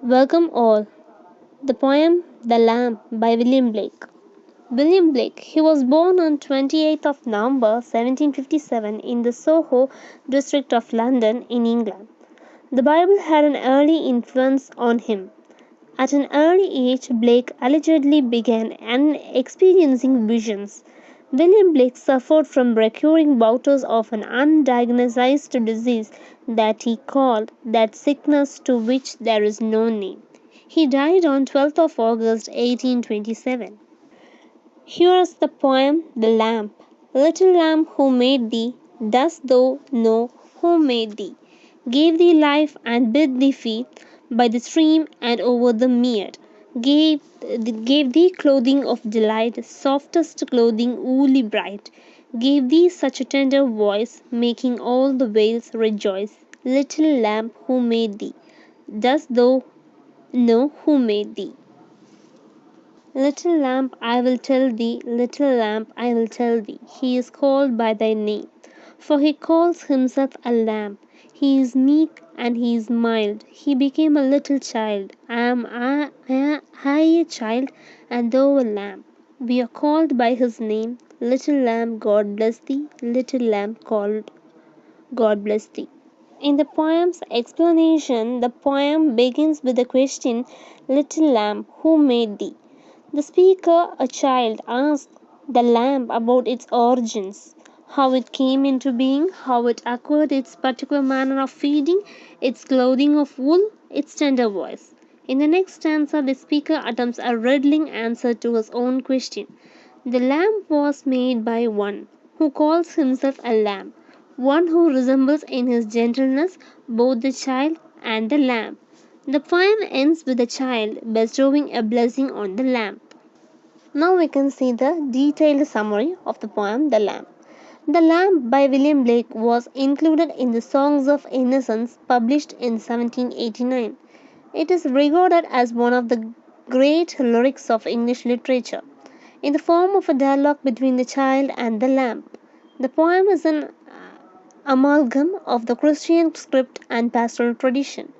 Welcome all. The poem The Lamp by William Blake. William Blake, he was born on 28th of November 1757 in the Soho district of London in England. The Bible had an early influence on him. At an early age, Blake allegedly began experiencing visions. William Blake suffered from recurring bouts of an undiagnosed disease that he called that sickness to which there is no name. He died on 12th of August 1827. Here is the poem The Lamp. Little lamp who made thee, dost thou know who made thee? Gave thee life and bid thee feed by the stream and over the mead. Gave, gave thee clothing of delight, softest clothing woolly bright. Gave thee such a tender voice, making all the vales rejoice. Little lamp who made thee, dost thou know who made thee? Little lamp, I will tell thee, little lamp, I will tell thee, he is called by thy name. For he calls himself a lamp. He is meek and he is mild. He became a little child. I a child, and thou a lamp. We are called by his name. Little lamp, God bless thee. Little lamp called God bless thee. In the poem's explanation, the poem begins with the question, Little lamp, who made thee? The speaker, a child, asks the lamp about its origins, how it came into being, how it acquired its particular manner of feeding, its clothing of wool, its tender voice. In the next stanza, the speaker attempts a riddling answer to his own question. The lamp was made by one who calls himself a lamb, one who resembles in his gentleness both the child and the lamb. The poem ends with the child bestowing a blessing on the lamb. Now we can see the detailed summary of the poem The Lamp. The Lamp by William Blake was included in the Songs of Innocence published in 1789. It is regarded as one of the great lyrics of English literature, in the form of a dialogue between the child and the lamp. The poem is an amalgam of the Christian script and pastoral tradition.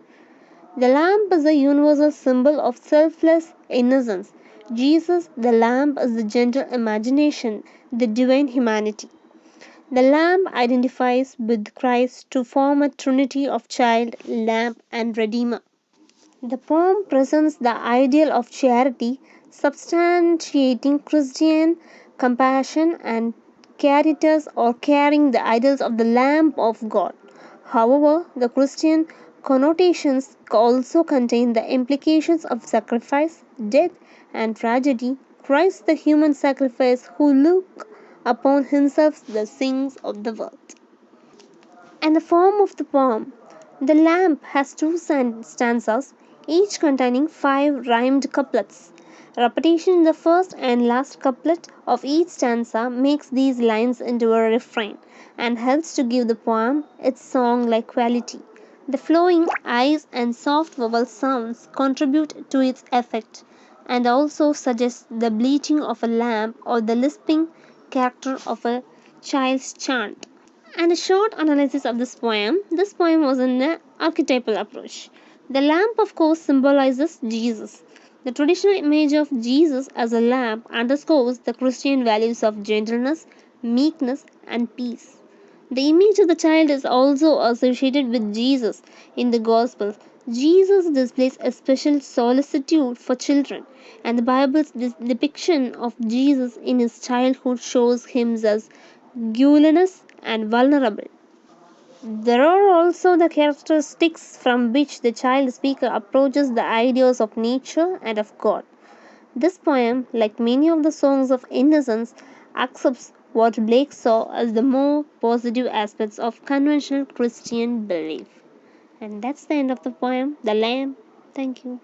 The lamp is a universal symbol of selfless innocence. Jesus, the lamp, is the gentle imagination, the divine humanity. The lamp identifies with Christ to form a trinity of child, lamp, and redeemer. The poem presents the ideal of charity, substantiating Christian compassion and caritas or carrying the idols of the Lamb of God. However, the Christian connotations also contain the implications of sacrifice, death, and tragedy. Christ, the human sacrifice, who look upon himself the sins of the world. And the form of the poem. The lamp has two stanzas, each containing five rhymed couplets. Repetition in the first and last couplet of each stanza makes these lines into a refrain and helps to give the poem its song like quality. The flowing eyes and soft vowel sounds contribute to its effect and also suggest the bleating of a lamb or the lisping character of a child's chant. And a short analysis of this poem. This poem was an archetypal approach. The lamp, of course, symbolizes Jesus. The traditional image of Jesus as a lamp underscores the Christian values of gentleness, meekness, and peace. The image of the child is also associated with Jesus in the Gospels. Jesus displays a special solicitude for children, and the Bible's depiction of Jesus in his childhood shows him as guileless and vulnerable. There are also the characteristics from which the child speaker approaches the ideas of nature and of God. This poem, like many of the songs of innocence, accepts what Blake saw as the more positive aspects of conventional Christian belief. And that's the end of the poem, The Lamb. Thank you.